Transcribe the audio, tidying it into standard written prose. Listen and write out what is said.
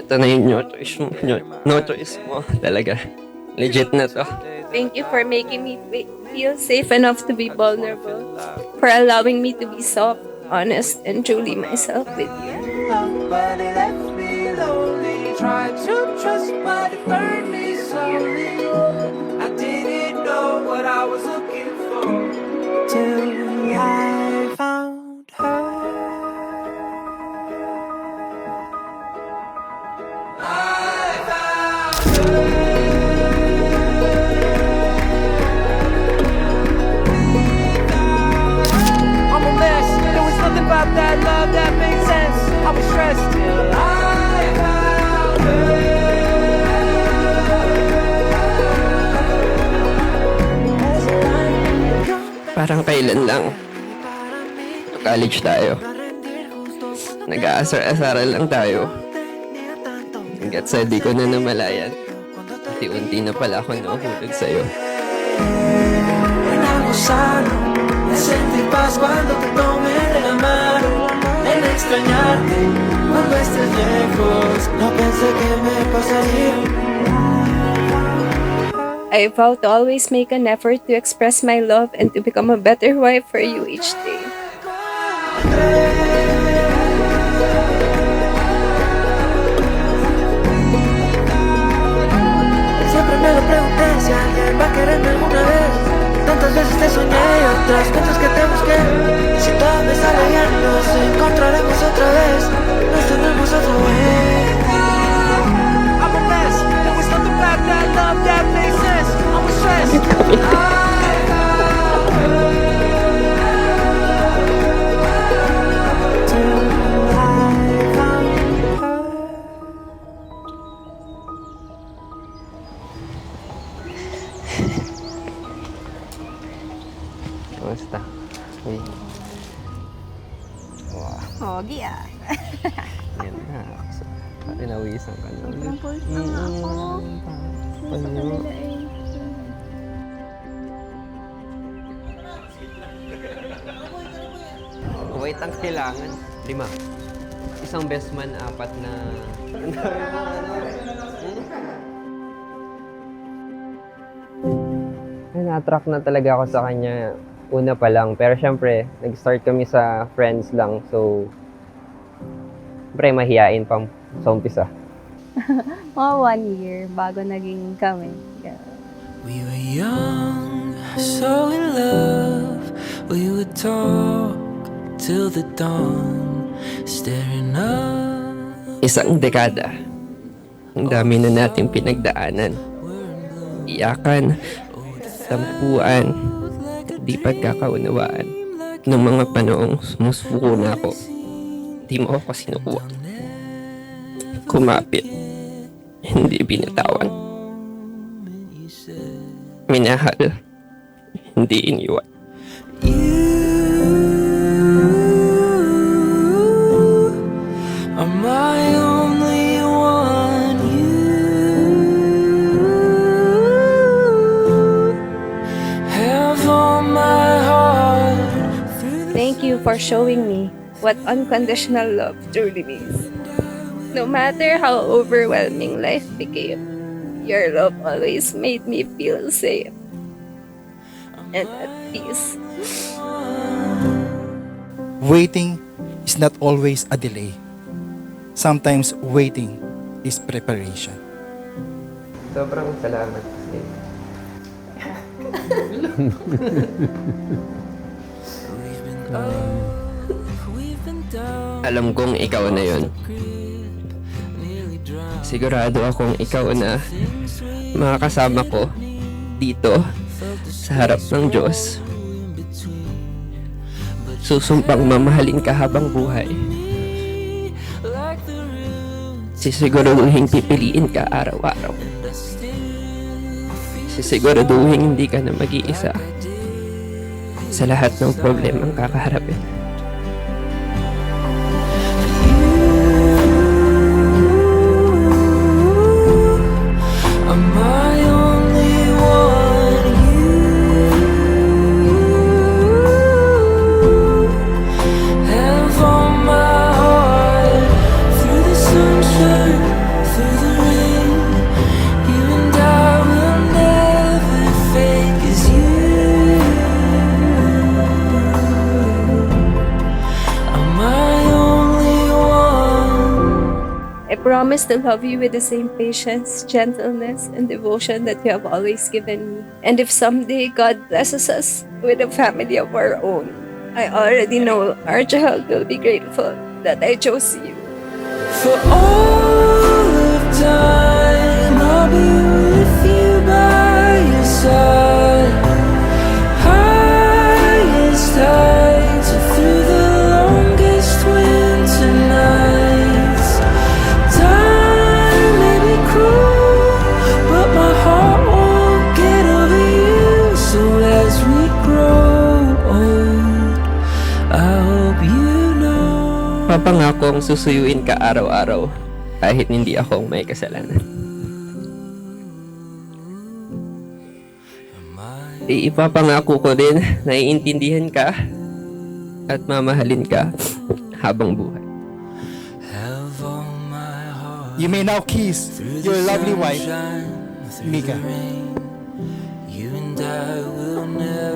Ito na yung no choice mo. No choice mo. Talaga. Legit na to. Thank you for making me feel safe enough to be vulnerable, for allowing me to be soft, honest, and truly myself with you. But it left me lonely. Tried to trust, but it burned me slowly. I didn't know what I was looking for till I found her. I found her. I'm a mess. There was nothing about that love that made sense. I was stressed till I found her. Parang kailan lang. College tayo. Nag-aasar-asaran lang tayo. Hanggat sa di ko na namalayan. Unti-unti na pala ako nahuhulog sa'yo. En algo sano, me sentí paz cuando te tomé de la mano. En extrañarte cuando estés lejos, no pensé que me pasaría. I vow to always make an effort to express my love and to become a better wife for you each day. Siempre me lo pregunté si alguien va a quererme alguna vez. Tantas veces te soñé y otras veces que te busqué. Si todo me sale bien, nos encontraremos otra vez. Nos tendremos otra vez. I'm a mess. There was nothing about that love that made sense. I was stressed. Kamusta? Uy. Wow. Pogi ah. Yan na. Pinawisan ka na. Sobrang pulse na nga ako. Nasa kanila eh. Wait ang kailangan. 5. Isang best man, 4 na... Na-attract na talaga ako sa kanya una pa lang. Pero syempre, nag-start kami sa friends lang. So, syempre, mahihain pa sa umpisa. Mga 1 year bago naging kami. Yeah. We were young, so in love. We would talk till the dawn, staring up. Isang dekada. Ang dami na nating pinagdaanan. Iyakan, sampuan, di pagkakaunawaan. Noong mga panoong sumusuko na ako, di mo ako sinukuha. Kumapit, hindi binatawan. Minahal, hindi iniwan. You are my only one. You have all my heart. Thank you for showing me what unconditional love truly means. No matter how overwhelming life became, your love always made me feel safe and at peace. Waiting is not always a delay. Sometimes waiting is preparation. Sobrang salamat. Alam kong ikaw na yon. Sigurado akong ikaw na makakasama ko dito sa harap ng Diyos. Susumpang mamahalin ka habang buhay. Sisiguraduhin pipiliin ka araw-araw. Sisiguraduhin hindi ka na mag-iisa sa lahat ng problemang kakaharapin. Am I only one? You have all my heart through the sunshine promise to love you with the same patience, gentleness, and devotion that you have always given me. And if someday God blesses us with a family of our own, I already know our child will be grateful that I chose you. For all of time, I'll be with you by your side. Highest heights through the longest winter nights. Time may be cruel, but my heart won't get over you. So as we grow old, I hope you know. Papangako kong susuyuin ka araw-araw kahit hindi ako ang may kasalanan. Ipapangako ko din na iintindihan ka at mamahalin ka habang buhay. Have all my heart. You may now kiss your lovely wife, Mika. You and I will never